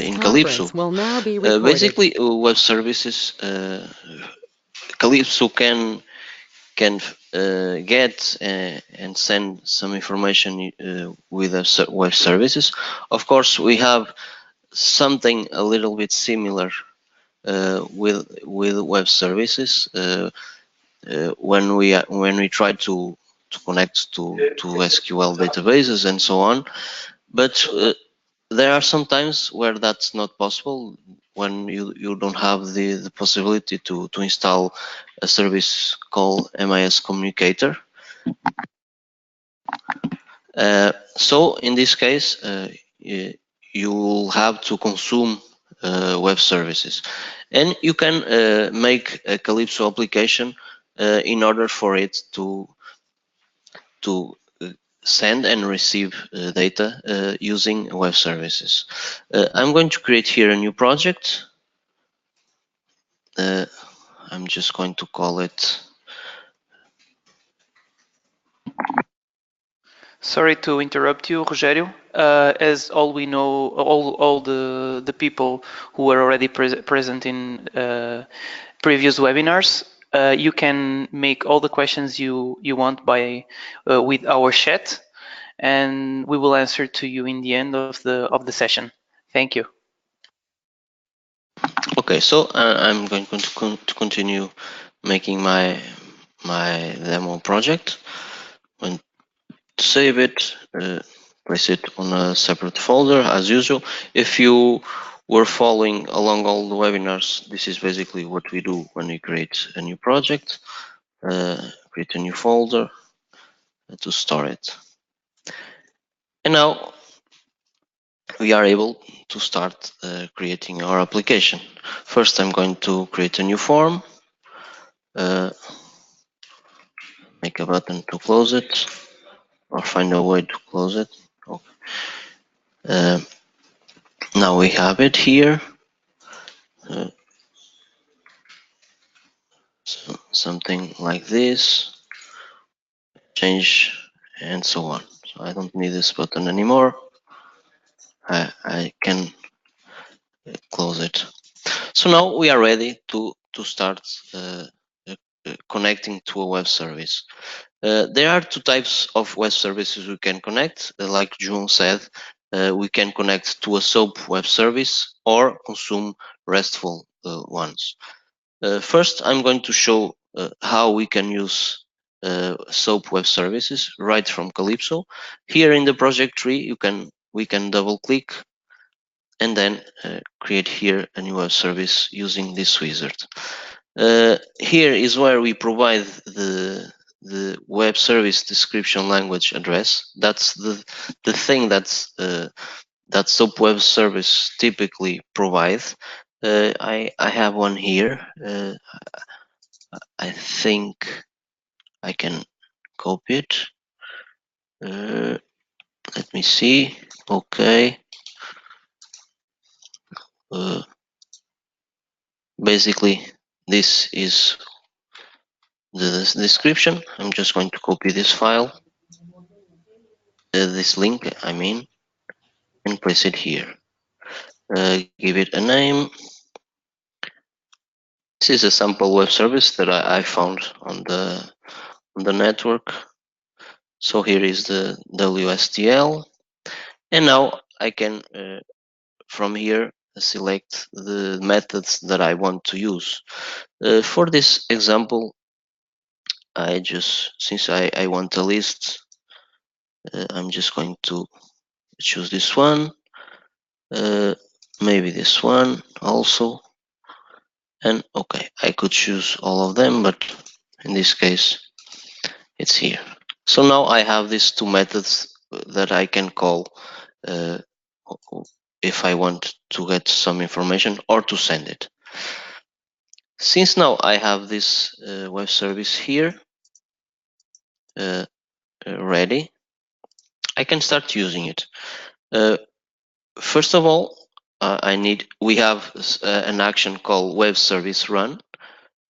in Kalipso. Basically, web services, Kalipso can get and send some information with web services. Of course, we have something a little bit similar with web services when we try to connect to SQL databases and so on. But there are some times where that's not possible, when you don't have the possibility to install a service called MIS Communicator. So in this case, you will have to consume web services, and you can make a Kalipso application in order for it to send and receive data using web services. I'm going to create here a new project. I'm just going to call it. Sorry to interrupt you, Rogério. As all we know, all the people who were already present in previous webinars, you can make all the questions you want by with our chat, and we will answer to you in the end of the session. Thank you. Okay, so I'm going to continue making my demo project. And to save it, place it on a separate folder as usual. If you were following along all the webinars, this is basically what we do when we create a new project. Create a new folder to store it. And now we are able to start creating our application. First, I'm going to create a new form. Make a button to close it, or find a way to close it. Okay. Now we have it here. So something like this. Change and so on. So I don't need this button anymore. I can close it. So now we are ready to start connecting to a web service. There are two types of web services we can connect. Like João said, we can connect to a SOAP web service or consume RESTful ones. First, I'm going to show how we can use SOAP web services right from Kalipso. Here in the project tree, we can double click and then create here a new web service using this wizard. Here is where we provide the web service description language address. That's the thing that's that SOAP web service typically provides. I have one here. I think I can copy it. Let me see. Okay. Basically, this is the description. I'm just going to copy this file, this link, I mean, and place it here. Give it a name. This is a sample web service that I found on the network. So here is the WSDL, and now I can from here select the methods that I want to use. For this example, since I want a list, I'm just going to choose this one, maybe this one also, and okay, I could choose all of them, but in this case it's here. So now I have these two methods that I can call if I want to get some information or to send it. Since now I have this web service here ready, I can start using it. First of all, we have an action called web service run.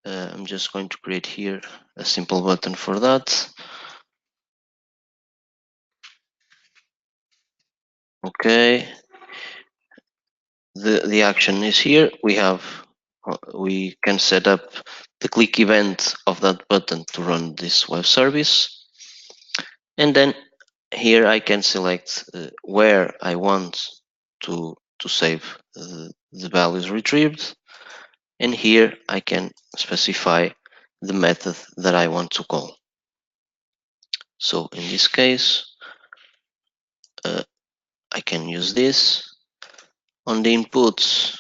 I'm just going to create here a simple button for that. Okay. the action is here. We can set up the click event of that button to run this web service, and then here I can select where I want to save the values retrieved, and here I can specify the method that I want to call. So in this case, I can use this. On the inputs,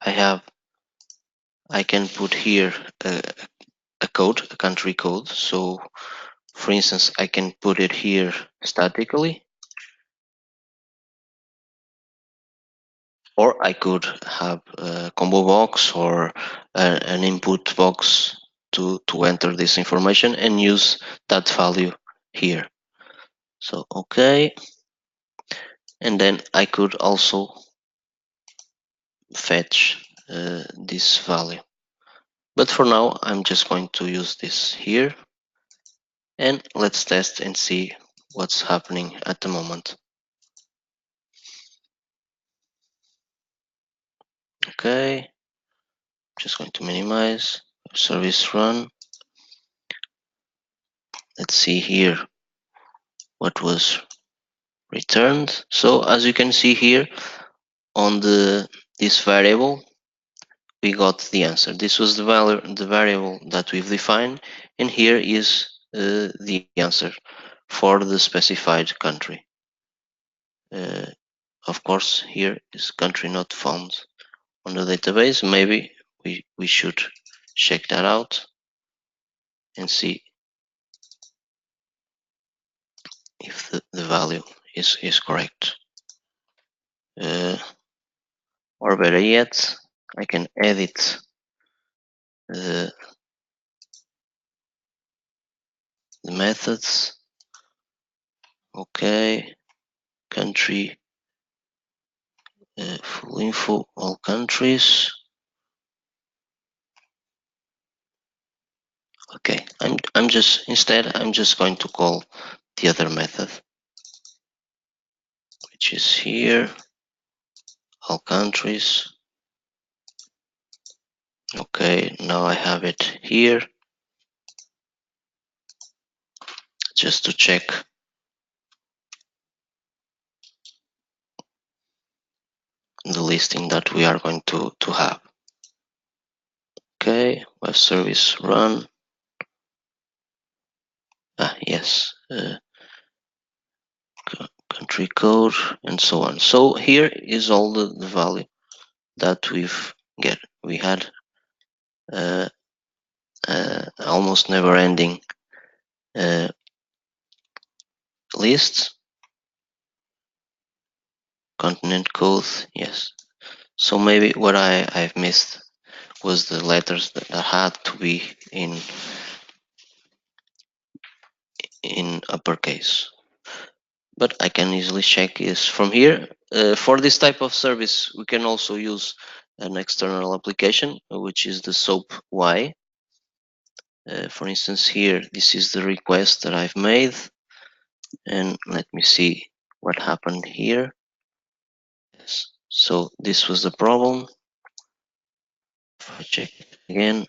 I can put here a code, a country code. So for instance, I can put it here statically, or I could have a combo box or an input box to enter this information and use that value here. So okay, and then I could also fetch this value. But for now, I'm just going to use this here, and let's test and see what's happening at the moment. Okay, just going to minimize service run. Let's see here what was returned. So as you can see here on this variable, we got the answer. This was the variable that we've defined, and here is the answer for the specified country. Of course, here is country not found on the database. Maybe we should check that out and see if the value is correct. Or better yet, I can edit the methods. Okay, country, full info, all countries. Okay, I'm just going to call the other method, which is here, all countries. Okay, now I have it here, just to check the listing that we are going to have. Okay, web service run. Yes, country code and so on. So here is all the value that we had almost never-ending list. Continent code, yes. So maybe what I've missed was the letters that had to be in uppercase. But I can easily check this from here. For this type of service, we can also use an external application, which is the SOAP Y. For instance, here, this is the request that I've made. And let me see what happened here. Yes. So this was the problem. If I check it again,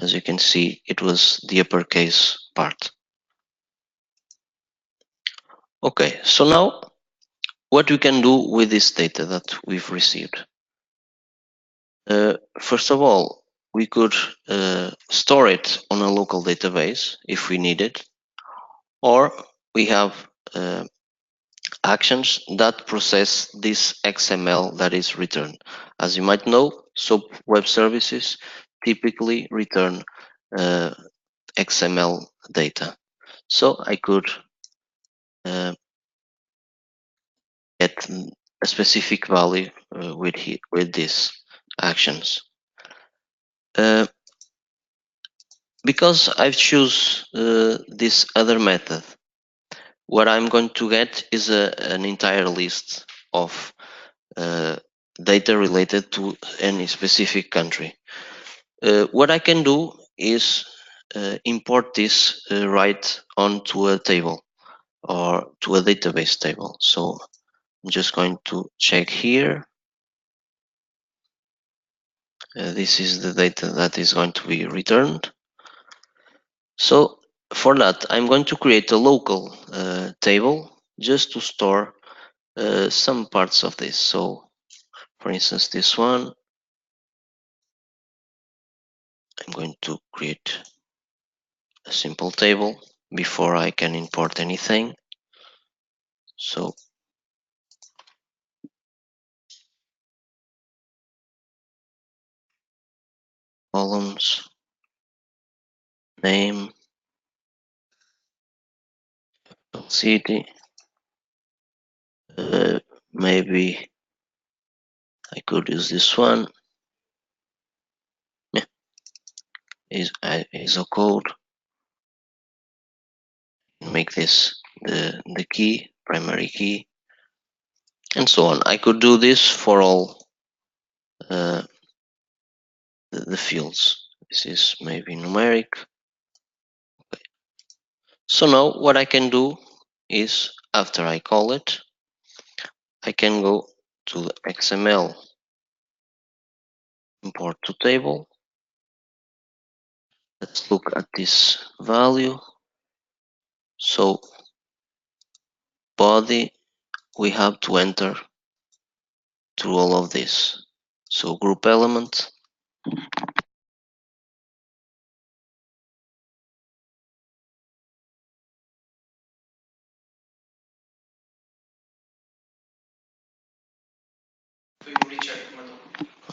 as you can see, it was the uppercase part. Okay, so now what we can do with this data that we've received. First of all, we could store it on a local database if we need it, or we have actions that process this XML that is returned. As you might know, SOAP web services typically return XML data. So I could get a specific value with these actions. Because I've choose this other method, what I'm going to get is an entire list of data related to any specific country. What I can do is import this right onto a table or to a database table. So I'm just going to check here. This is the data that is going to be returned. So for that, I'm going to create a local table just to store some parts of this. So for instance, this one, I'm going to create a simple table before I can import anything. So columns, name, city, maybe I could use this one. Yeah, is a code. Make this the key, primary key, and so on. I could do this for all uh, the fields. This is maybe numeric. Okay. So now what I can do is, after I call it, I can go to the XML import to table. Let's look at this value. So body, we have to enter through all of this. So group element,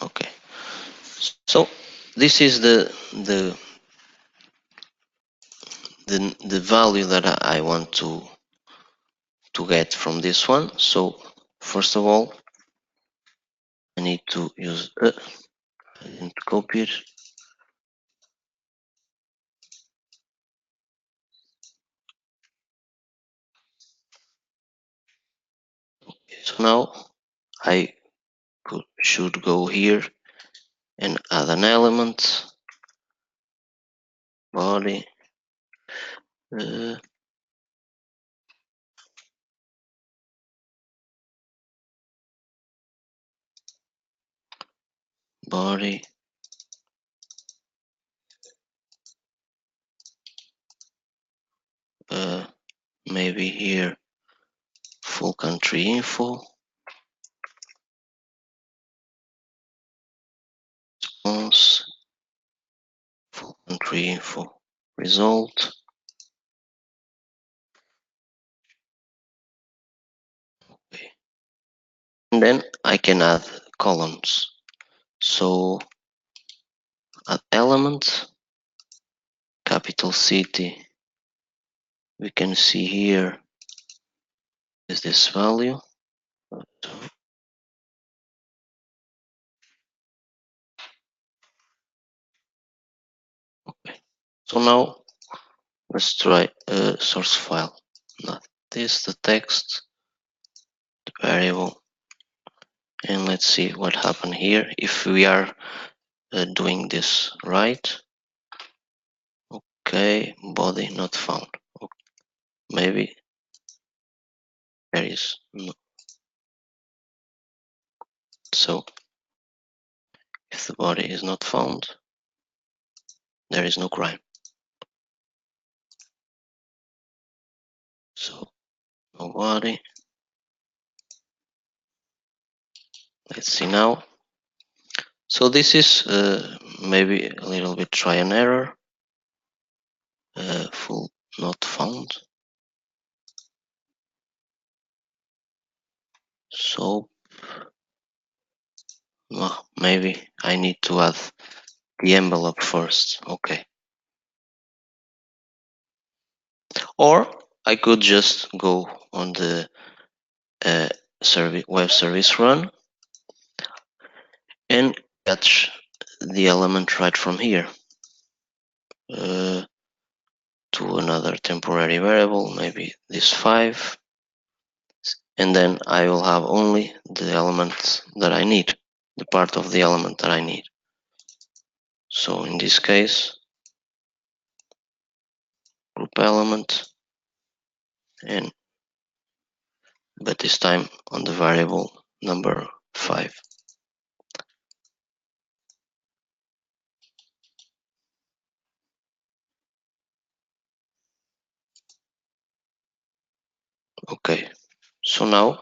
okay. So this is the value that I want to get from this one. So first of all, I need to use I didn't copy it. So now I should go here and add an element, body, uh, body, maybe here full country info, response, full country info, result. Okay. And then I can add columns. So add element, capital city. We can see here is this value. Okay. So now let's try a source file. Not this, the text, the variable, and let's see what happened here if we are doing this right. Okay, body not found. Okay. Maybe there is no. So if the body is not found, there is no crime. So no body. Let's see now. So this is maybe a little bit try and error. Full not found. So well, maybe I need to add the envelope first. Okay. Or I could just go on the web service run and catch the element right from here to another temporary variable, maybe this 5, and then I will have only the element that I need, the part of the element that I need. So in this case, group element, and but this time on the variable number 5. Okay, so now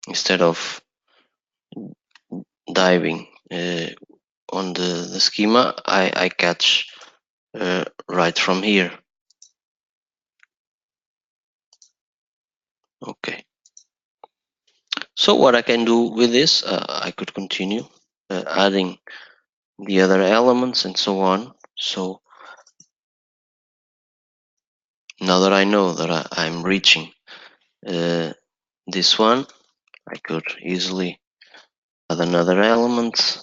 instead of diving on the schema, I catch right from here. Okay, so what I can do with this, I could continue adding the other elements and so on. So now that I know that I'm reaching this one, I could easily add another element,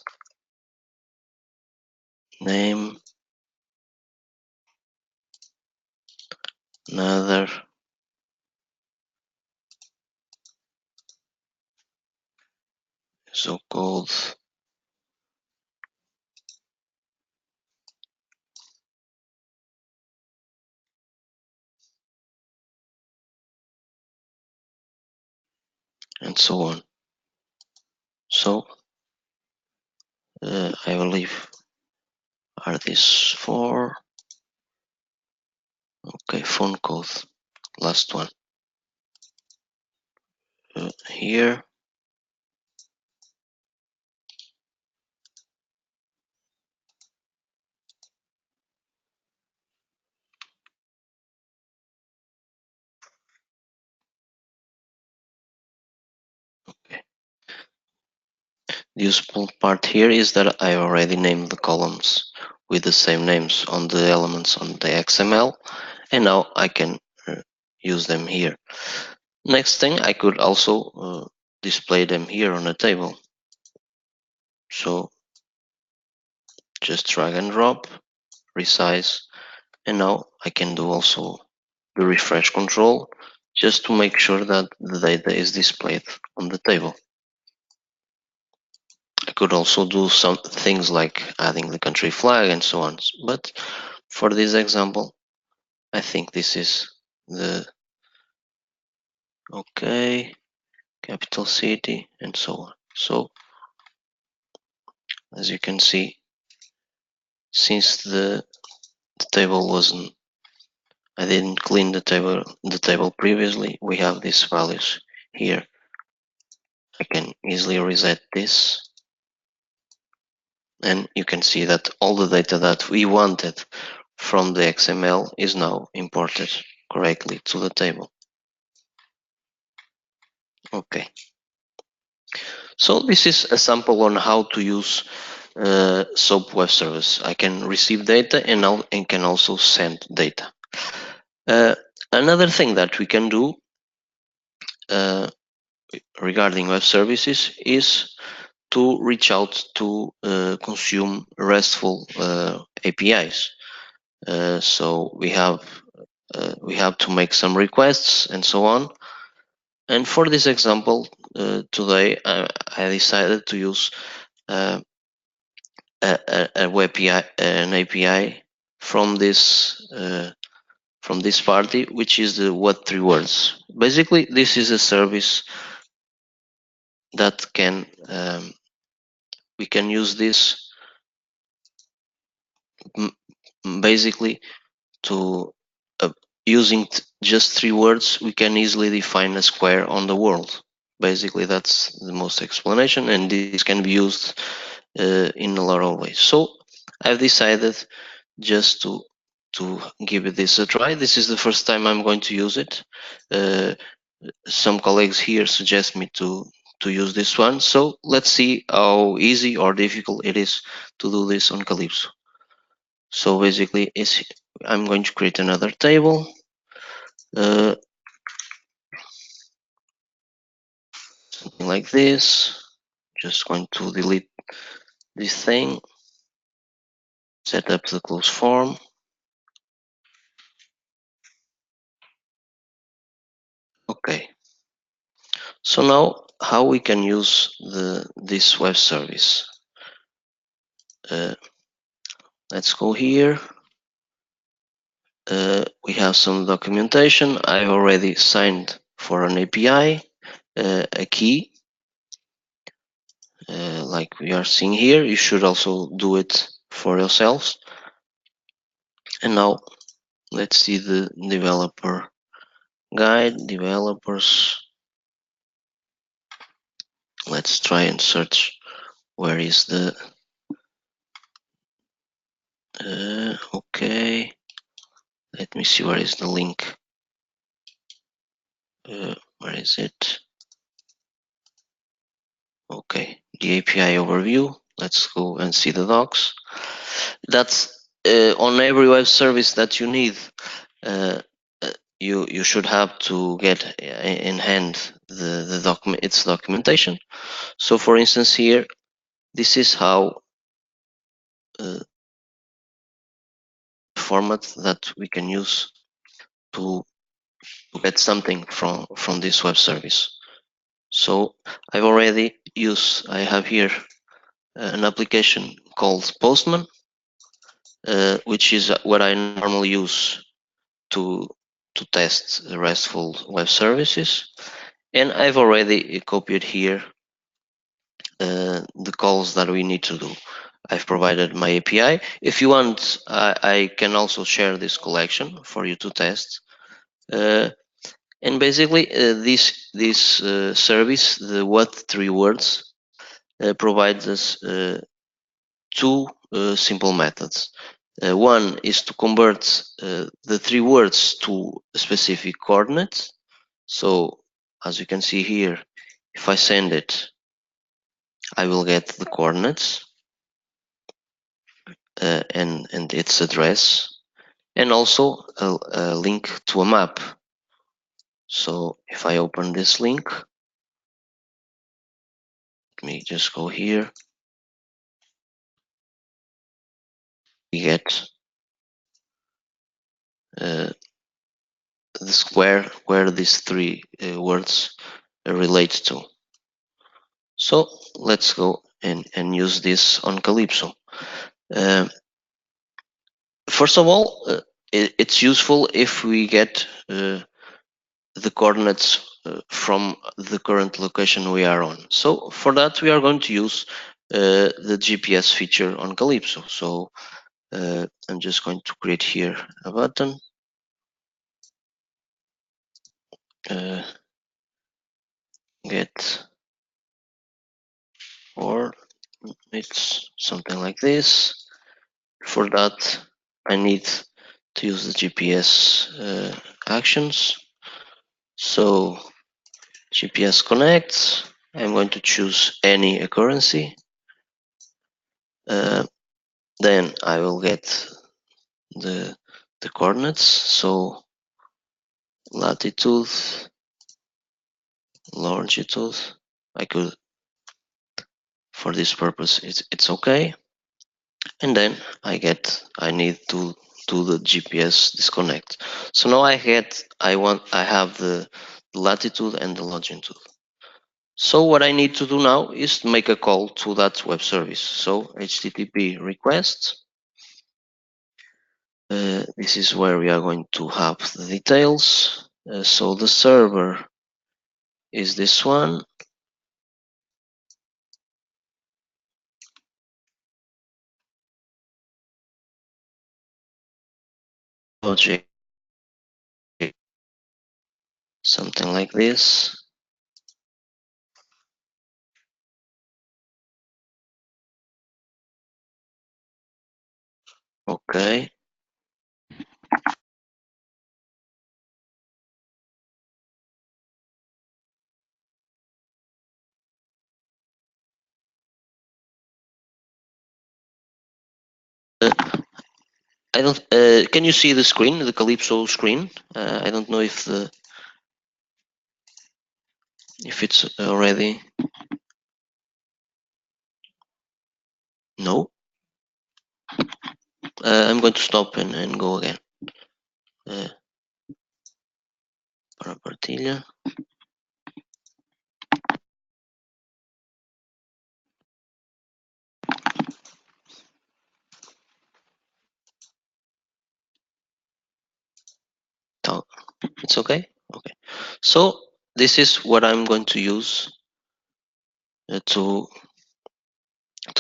name, another, so-called and so on. So I believe are these 4. Okay, phone code, last one here. Okay. The useful part here is that I already named the columns with the same names on the elements on the XML, and now I can use them here. Next thing, I could also display them here on a table. So just drag and drop, resize, and now I can do also the refresh control just to make sure that the data is displayed on the table. I could also do some things like adding the country flag and so on, but for this example, I think this is the okay, capital city and so on. So as you can see, since the table wasn't, I didn't clean the table previously, we have these values here. I can easily reset this, and you can see that all the data that we wanted from the XML is now imported correctly to the table. Okay, so this is a sample on how to use SOAP web service. I can receive data and can also send data. Another thing that we can do regarding web services is to reach out to consume RESTful APIs. So we have to make some requests and so on. And for this example, today I decided to use an API from this party, which is the what 3 words. Basically, this is a service that can we can use this basically to using just 3 words. We can easily define a square on the world. Basically, that's the most explanation, and this can be used in a lot of ways. So I've decided just to give this a try. This is the first time I'm going to use it. Some colleagues here suggest me to use this one. So let's see how easy or difficult it is to do this on Kalipso. So basically, I'm going to create another table. Something like this. Just going to delete this thing. Set up the close form. Okay. So now, how we can use this web service? Let's go here. we have some documentation. I've already signed for an API, a key, like we are seeing here. You should also do it for yourselves. And now let's see the developer guide, developers. Let's try and search where is the okay, let me see where is the link. Where is it? Okay, the API overview. Let's go and see the docs. That's on every web service that you need. Uh, you should have to get in hand the document, its documentation. So, for instance, here, this is how format that we can use to get something from this web service. So I've already used, I have here an application called Postman, which is what I normally use to test RESTful web services. And I've already copied here the calls that we need to do. I've provided my API. If you want, I can also share this collection for you to test. And basically, this service, the what three words, provides us two simple methods. One is to convert the three words to specific coordinates. So, as you can see here, if I send it, I will get the coordinates and its address, and also a link to a map. So if I open this link, let me just go here. We get the square where these three words relate to. So let's go and use this on Kalipso. First of all, it's useful if we get the coordinates from the current location we are on. So for that, we are going to use the GPS feature on Kalipso. So I'm just going to create here a button. Get, or it's something like this. For that, I need to use the GPS actions. So GPS connect. I'm going to choose any occurrency. Then I will get the coordinates. So latitude, longitude. I could, for this purpose, it's okay. And then I need to do the GPS disconnect. So now I have the latitude and the longitude. So what I need to do now is make a call to that web service. So HTTP request. This is where we are going to have the details. So the server is this one. Logic, something like this. Okay. Uh, I don't. Can you see the screen, the Kalipso screen? I don't know if it's already. No. I'm going to stop and go again. Para partilha. okay? Okay. So this is what I'm going to use to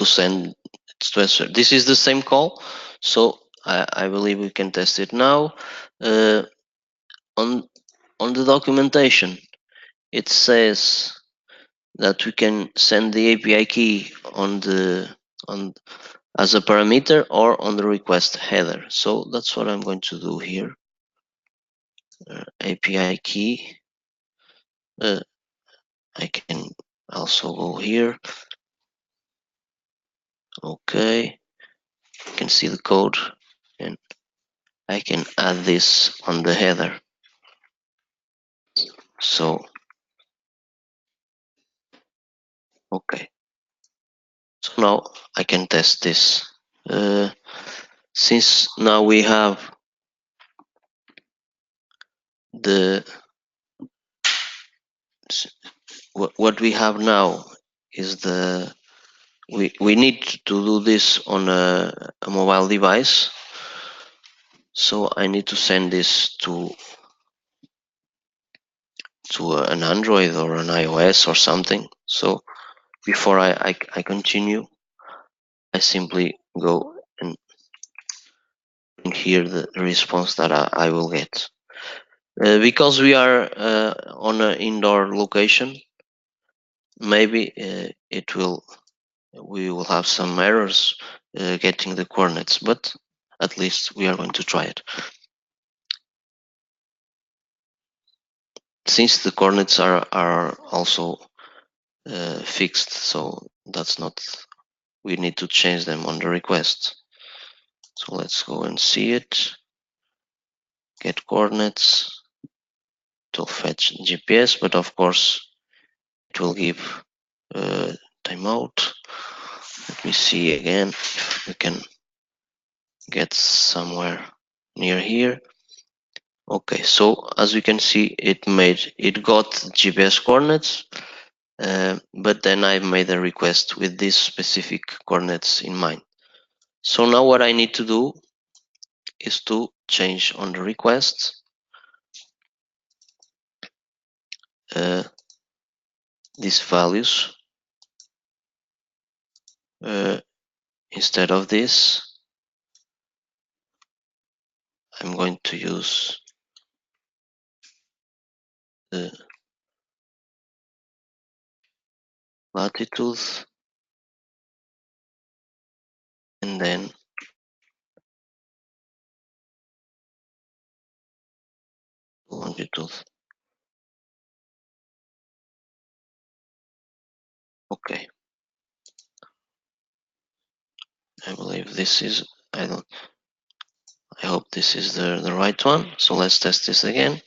send to answer. This is the same call, so I believe we can test it now. Uh, on the documentation, it says that we can send the API key on as a parameter or on the request header. So that's what I'm going to do here. API key. I can also go here. Okay, you can see the code, and I can add this on the header. So okay, so now I can test this. Since now we have the what we have now is we need to do this on a mobile device, so I need to send this to an Android or an iOS or something. So before I continue, I simply go and hear the response that I will get. Because we are on an indoor location, maybe we will have some errors getting the coordinates, but at least we are going to try it. Since the coordinates are also fixed, so that's not, we need to change them on the request. So let's go and see it. Get coordinates. It will fetch GPS, but of course it will give timeout. Let me see again if we can get somewhere near here. Okay, so as you can see, it got GPS coordinates, but then I made a request with these specific coordinates in mind. So now what I need to do is to change on the request these values. Instead of this, I'm going to use the latitude and then longitude. Okay, I believe this is, I hope this is the right one. So let's test this again.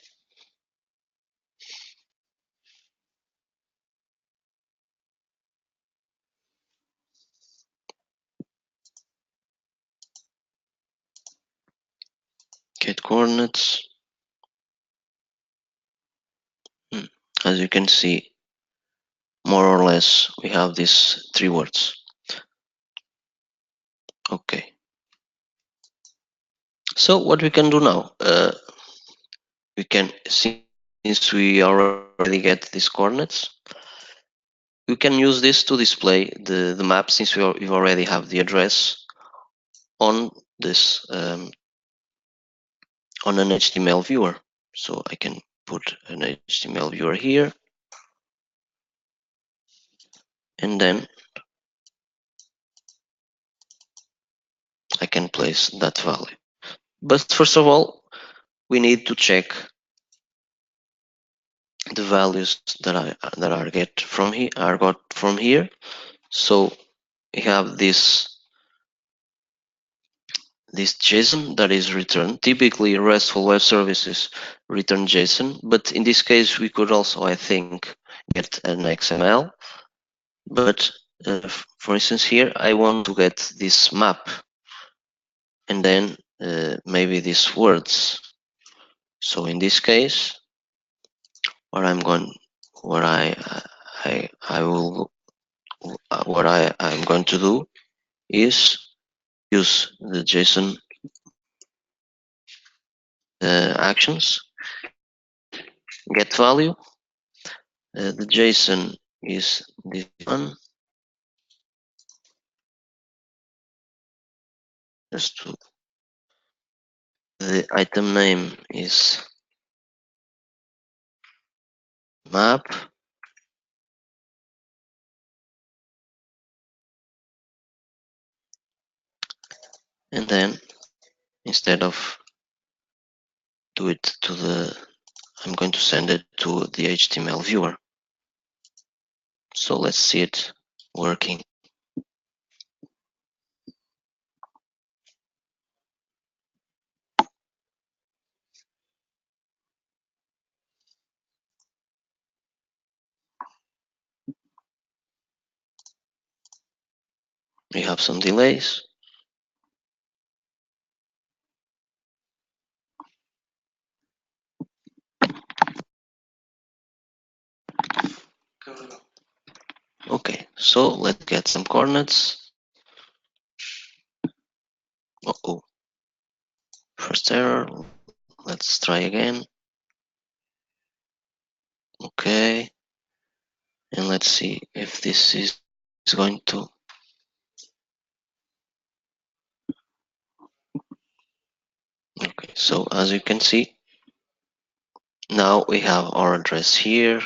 Get coordinates. As you can see, more or less, we have these three words. Okay. So what we can do now, we can, since we already get these coordinates, we can use this to display the map, since we already have the address on this on an HTML viewer. So I can put an HTML viewer here, and then I can place that value. But first of all, we need to check the values that are got from here. So we have this JSON that is returned. Typically, RESTful web services return JSON, but in this case, we could also, I think, get an XML. But for instance, here I want to get this map, and then maybe these words. So in this case, what I'm going, what I'm going to do is use the JSON actions get value. The JSON is this one. Just to, the item name is map. And then instead of do it to the, I'm going to send it to the HTML viewer. So let's see it working. We have some delays. Okay, so let's get some coordinates. Uh-oh. First error. Let's try again. Okay. And let's see if this is going to. Okay, so as you can see, now we have our address here.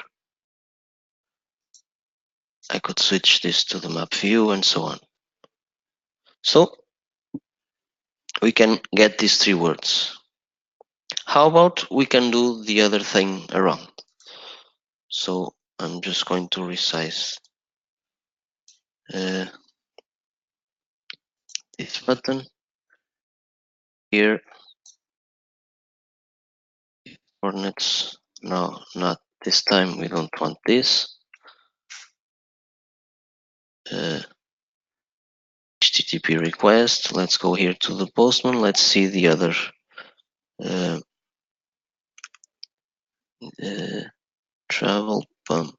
I could switch this to the map view and so on. So we can get these three words. How about we can do the other thing around? So I'm just going to resize this button here. Coordinates. No, not this time. We don't want this. HTTP request. Let's go here to the postman. Let's see the other uh, travel pump.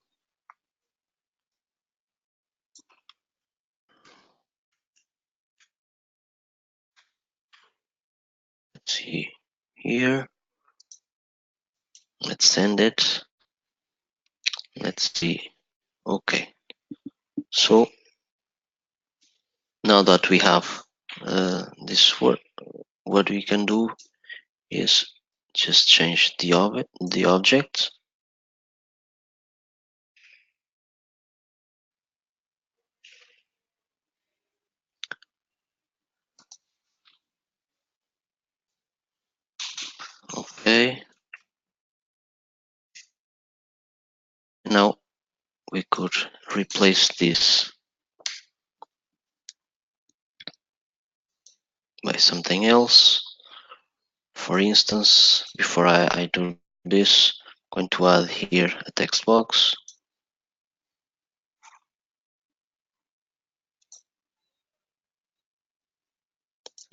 Let's see here. Let's send it. Let's see. Okay. So now that we have this word, what we can do is just change the object. Okay. Now we could replace this by something else. For instance, before I do this, I'm going to add here a text box.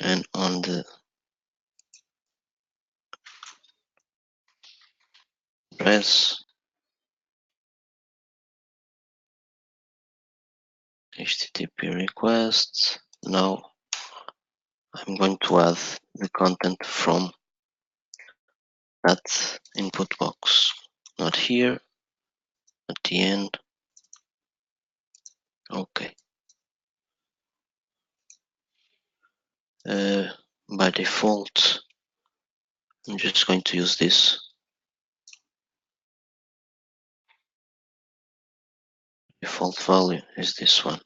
And on the address, HTTP request. Now I'm going to add the content from that input box. Not here, at the end. Okay. By default, I'm just going to use this. Default value is this one.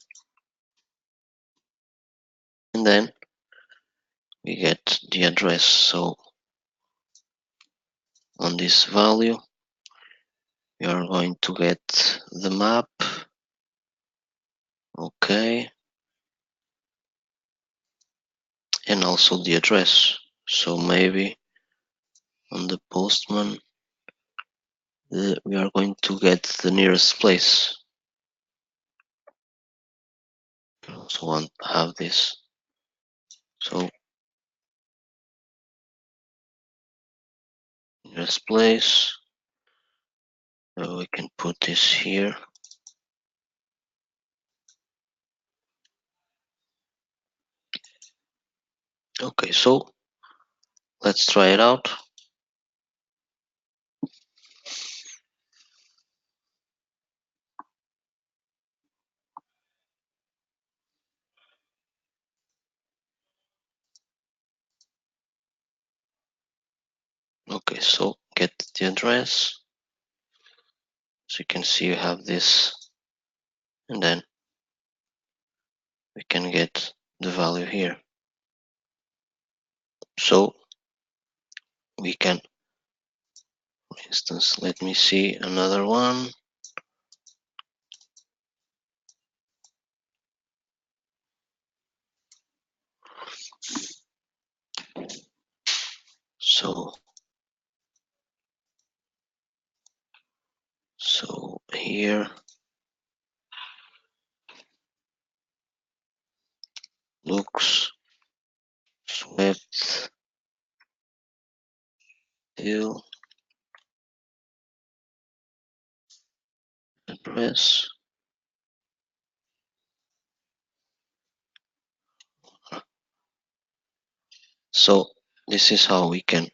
And then we get the address. So on this value, we are going to get the map. Okay. And also the address. So maybe on the postman, we are going to get the nearest place. I also want to have this. So nearest place. We can put this here. Okay, so let's try it out. Okay, so get the address. So you can see you have this, and then we can get the value here. So we can, for instance, let me see another one. So here looks swept till address. So this is how we can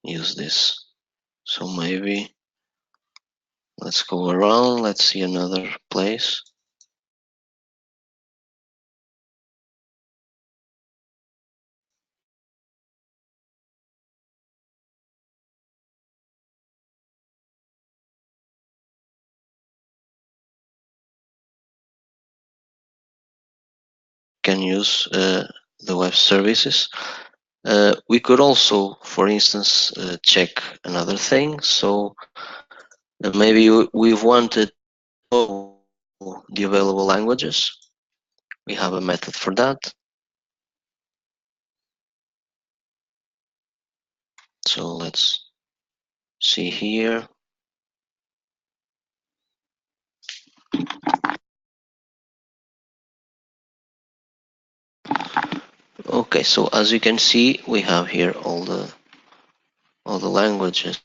use this. So maybe let's go around, let's see another place. Can use the web services. We could also, for instance, check another thing. So maybe we've wanted to know the available languages. We have a method for that. So let's see here. Okay, so as you can see, we have here all the languages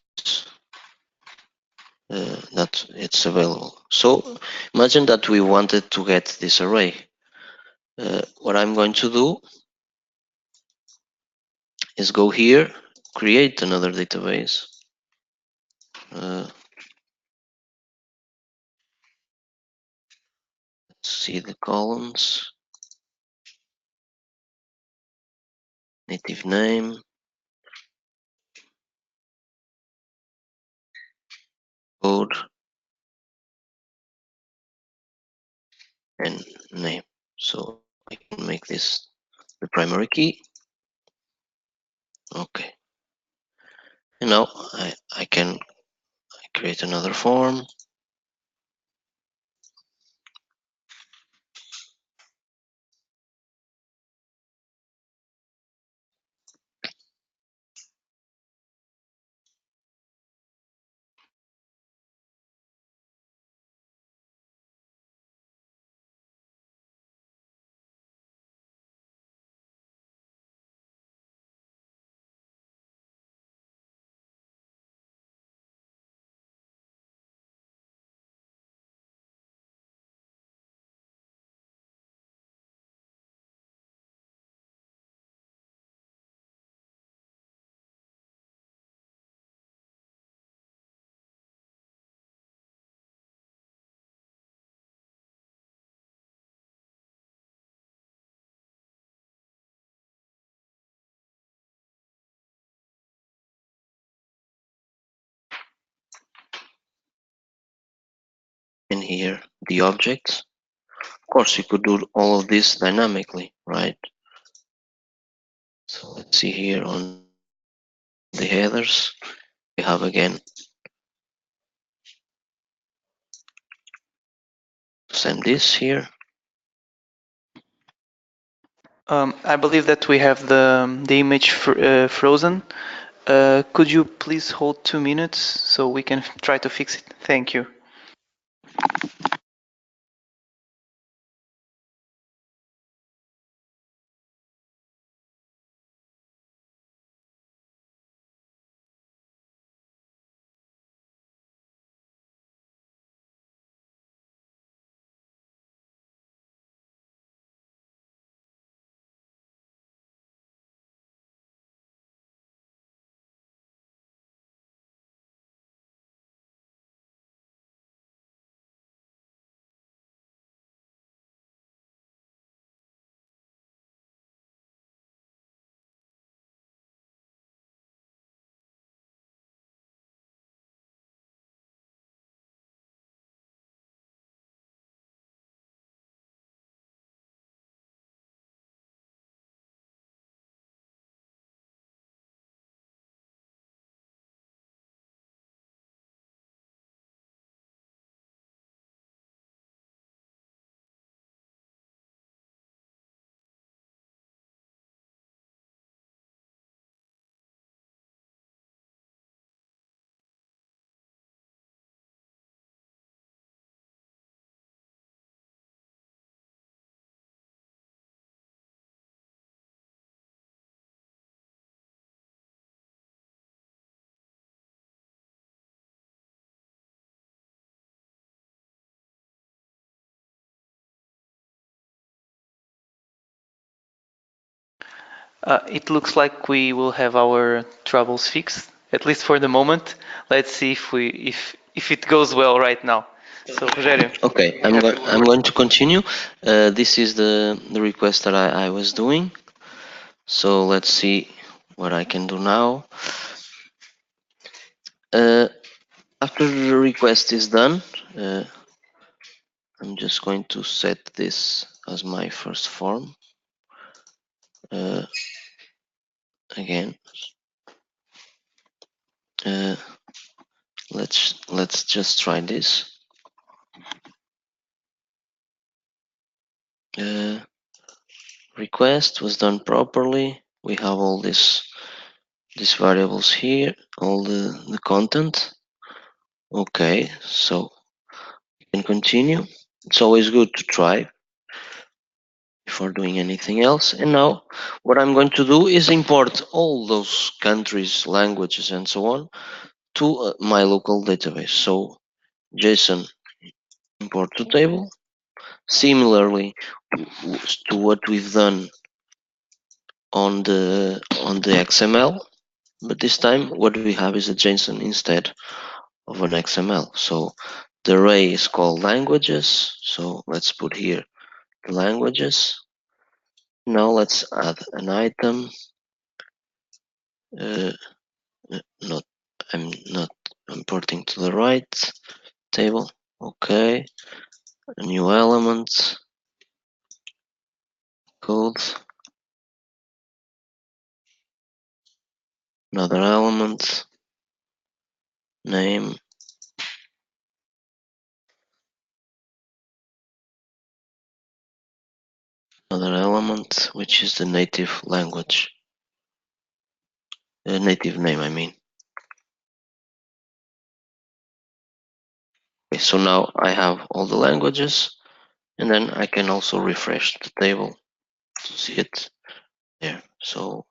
that it's available. So imagine that we wanted to get this array. What I'm going to do is go here, create another database. See the columns, native name, code, and name. So I can make this the primary key. Okay. And now I can create another form. And here the objects. Of course, you could do all of this dynamically, right? So let's see here on the headers. We have again send this here. I believe that we have the image frozen. Could you please hold 2 minutes so we can try to fix it? Thank you. It looks like we will have our troubles fixed, at least for the moment. Let's see if it goes well right now. So, Rogério, Okay, you have the I'm floor. going to continue. This is the request that I was doing. So let's see what I can do now. After the request is done, I'm just going to set this as my first form. Again, let's just try this. Request was done properly. We have all these variables here, all the content. Okay, so you can continue. It's always good to try before doing anything else. And now what I'm going to do is import all those countries, languages, and so on to my local database. So JSON import to table. Similarly to what we've done on the XML, but this time what we have is a JSON instead of an XML. So the array is called languages. So let's put here the languages. Now let's add an item. Not I'm not importing to the right table. Okay, a new element, code, another element, name, another element, which is the native language, native name, I mean. Okay, so now I have all the languages, and then I can also refresh the table to see it there. So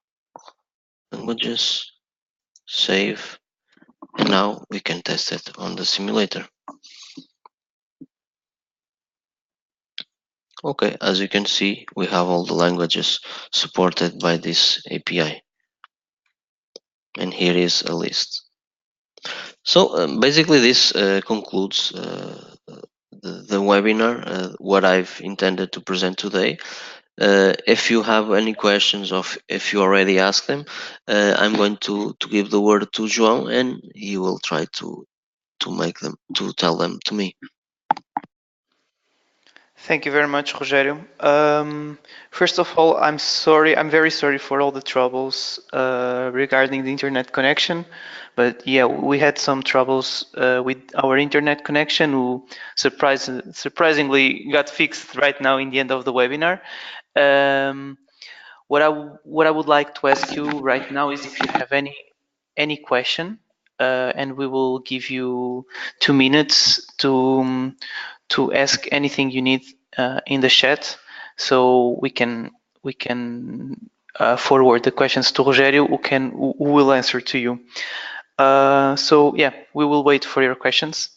languages, save, and now we can test it on the simulator. Okay, as you can see, we have all the languages supported by this API. And here is a list. So basically this concludes the webinar, what I've intended to present today. If you have any questions or if you already asked them, I'm going to give the word to João and he will try to make them, to tell them to me. Thank you very much, Rogério. First of all, I'm sorry. I'm very sorry for all the troubles regarding the internet connection. But yeah, we had some troubles with our internet connection, who surprisingly got fixed right now in the end of the webinar. Um, what I would like to ask you right now is if you have any question, and we will give you 2 minutes to ask anything you need in the chat, so we can forward the questions to Rogério, who will answer to you. So yeah, we will wait for your questions.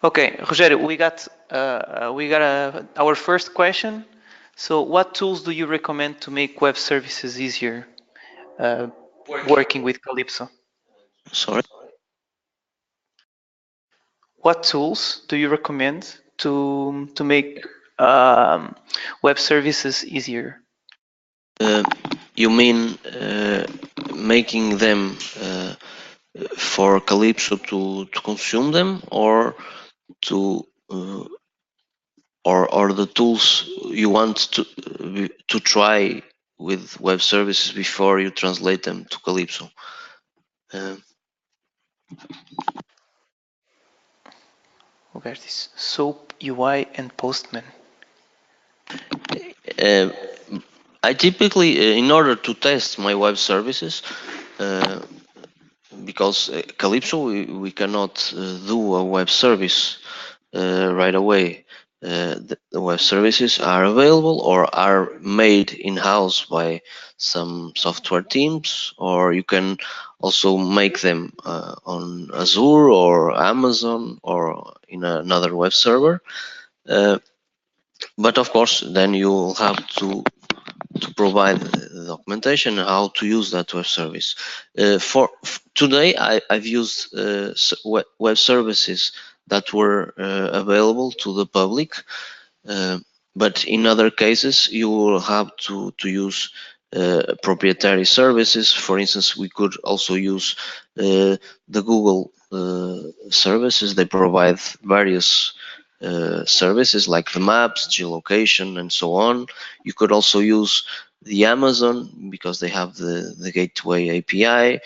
Okay, Rogério, we got our first question. So, what tools do you recommend to make web services easier uh, working with Kalipso? Sorry. What tools do you recommend to make web services easier? You mean making them for Kalipso to consume them, or to or the tools you want to try with web services before you translate them to Kalipso? Uh, Where is SOAP UI and Postman? uh, I typically, in order to test my web services, because Kalipso, we cannot do a web service right away. The web services are available or are made in-house by some software teams, or you can also make them on Azure or Amazon or in another web server. Uh, but of course, then you'll have to provide the documentation how to use that web service. For today, I've used web services that were available to the public, uh, but in other cases, you will have to use proprietary services. For instance, we could also use the Google services. They provide various services like the maps, geolocation, and so on. You could also use the Amazon because they have the Gateway API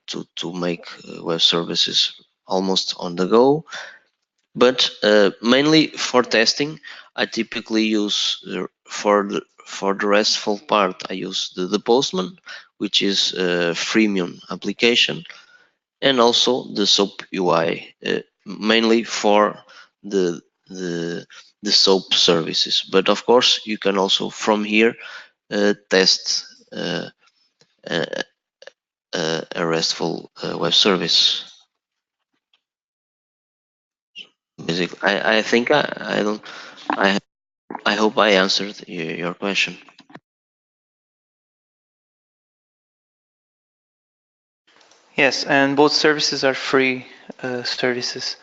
to make web services almost on the go. But mainly for testing, I typically use for the RESTful part, I use the Postman, which is a freemium application, and also the SOAP UI, mainly for the the the SOAP services. But of course, you can also from here test a, a RESTful web service. Basically, I think I don't I I hope I answered your question. Yes, and both services are free services.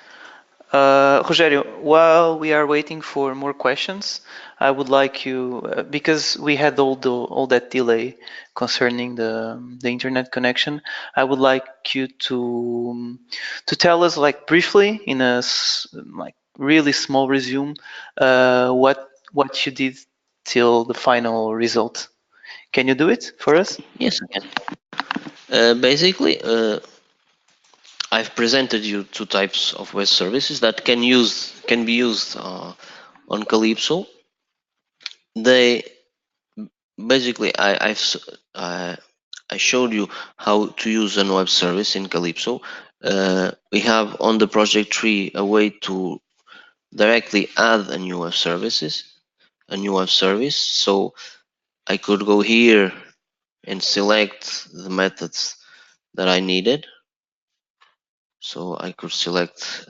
Rogério, while we are waiting for more questions, I would like you, because we had all that delay concerning the internet connection, I would like you to tell us like briefly in a like really small resume what you did till the final result. Can you do it for us? Yes, I can. Basically, I've presented you two types of web services that can be used on Calypso. They basically I showed you how to use a web service in Calypso. We have on the project tree a way to directly add a new web service. So I could go here and select the methods that I needed. So I could select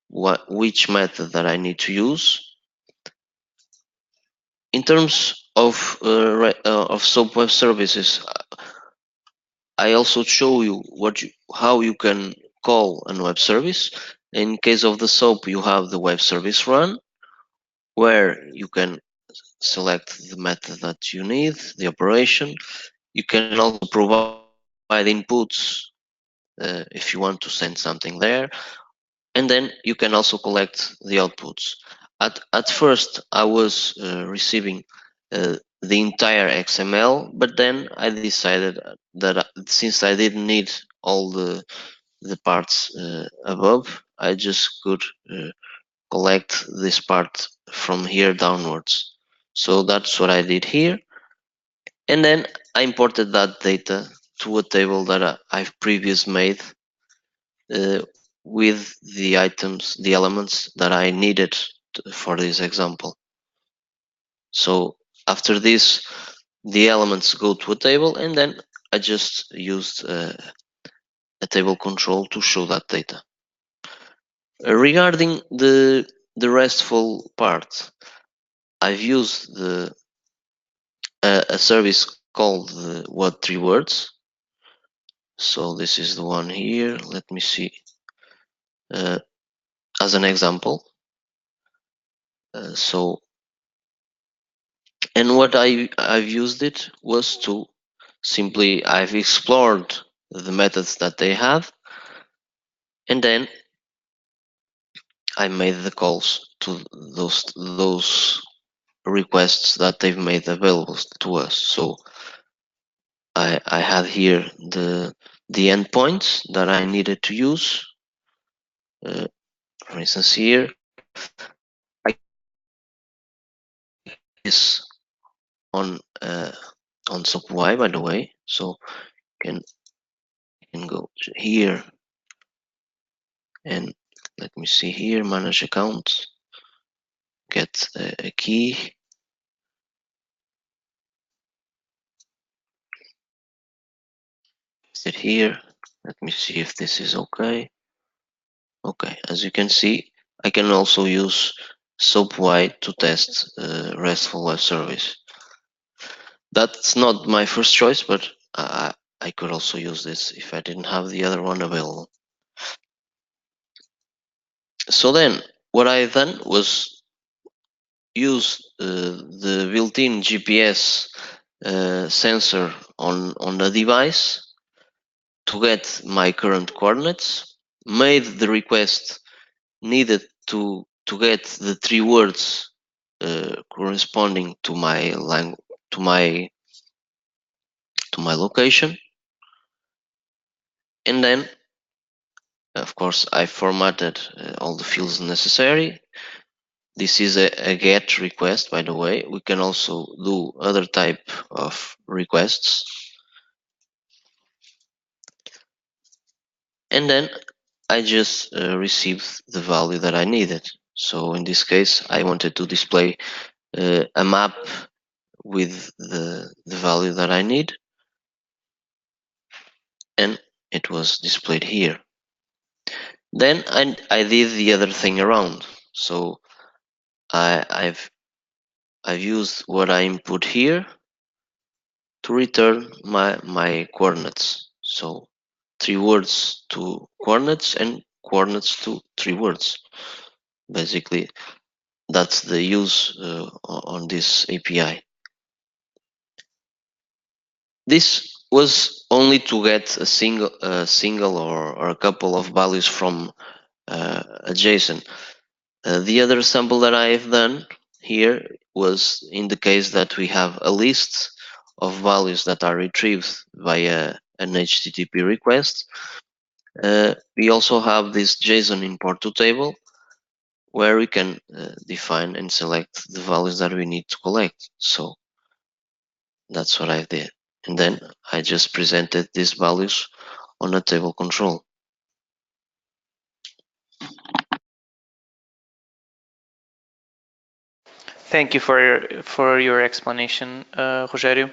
which method that I need to use. In terms of SOAP web services, I also show you how you can call a web service. In case of the SOAP, you have the web service run, where you can select the method that you need, the operation. You can also provide inputs if you want to send something there, and then you can also collect the outputs. At first, I was receiving the entire XML, but then I decided that since I didn't need all the parts above, I just could collect this part from here downwards. So that's what I did here, and then I imported that data to a table that I've previously made uh, with the items, the elements that I needed for this example. So after this, the elements go to a table, and then I just used a table control to show that data. Regarding the RESTful part, I've used a service called what three words. So this is the one here. Let me see. Uh, as an example. So, and what I've used it was to simply I've explored the methods that they have, and then I made the calls to those requests that they've made available to us. So I had here the endpoints that I needed to use. For instance, here I can this on SOAP Y, by the way. So you can go here and let me see here, manage accounts, get a key. Is it here? Let me see if this is okay. Okay, as you can see, I can also use SOAP Y to test RESTful web service. That's not my first choice, but I could also use this if I didn't have the other one available. So then, what I done was use the built-in GPS sensor on the device to get my current coordinates, made the request needed to get the 3 words corresponding to my to my location, and then of course I formatted all the fields necessary. This is a GET request, by the way. We can also do other type of requests. And then I just received the value that I needed. So in this case, I wanted to display a map with the value that I need, and it was displayed here. Then I did the other thing around. So I've used what I input here to return my coordinates. So 3 words to coordinates and coordinates to 3 words. Basically, that's the use on this API. This was only to get a single or a couple of values from a JSON. The other sample that I have done here was in the case that we have a list of values that are retrieved via an HTTP request. We also have this JSON import to table where we can define and select the values that we need to collect. So that's what I did. And then I just presented these values on a table control. Thank you for your explanation, Rogério.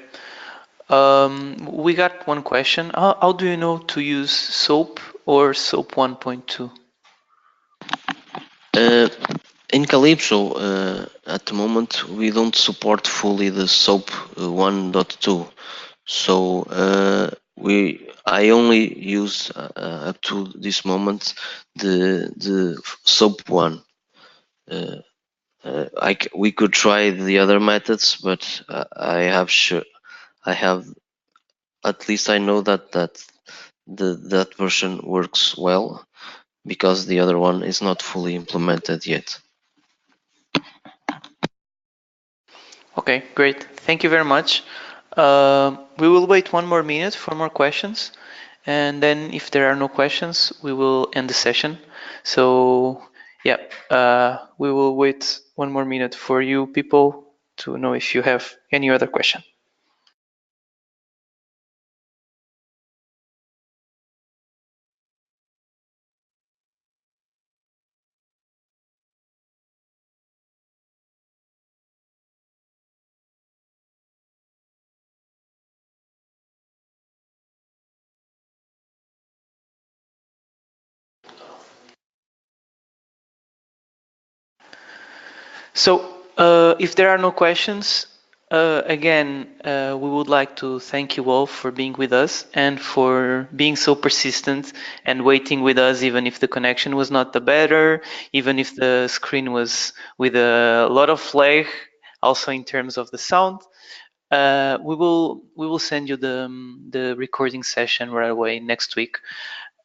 We got one question. How do you know to use SOAP or SOAP 1.2? In Kalipso, at the moment, we don't support fully the SOAP 1.2. So I only use up to this moment the SOAP 1. We could try the other methods, but I have at least I know that that version works well because the other one is not fully implemented yet. Okay, great. Thank you very much. We will wait 1 more minute for more questions, and then if there are no questions, we will end the session. So yeah, we will wait 1 more minute for you people to know if you have any other question. So if there are no questions, again, we would like to thank you all for being with us and for being so persistent and waiting with us, even if the connection was not the better, even if the screen was with a lot of lag, also in terms of the sound. We will send you the recording session right away next week,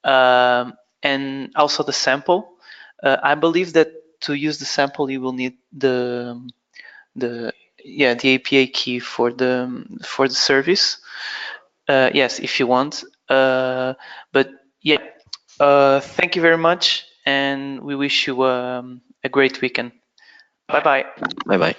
and also the sample. I believe that to use the sample, you will need the API key for the service. Yes, if you want. But yeah, thank you very much, and we wish you a great weekend. Bye bye. Bye bye.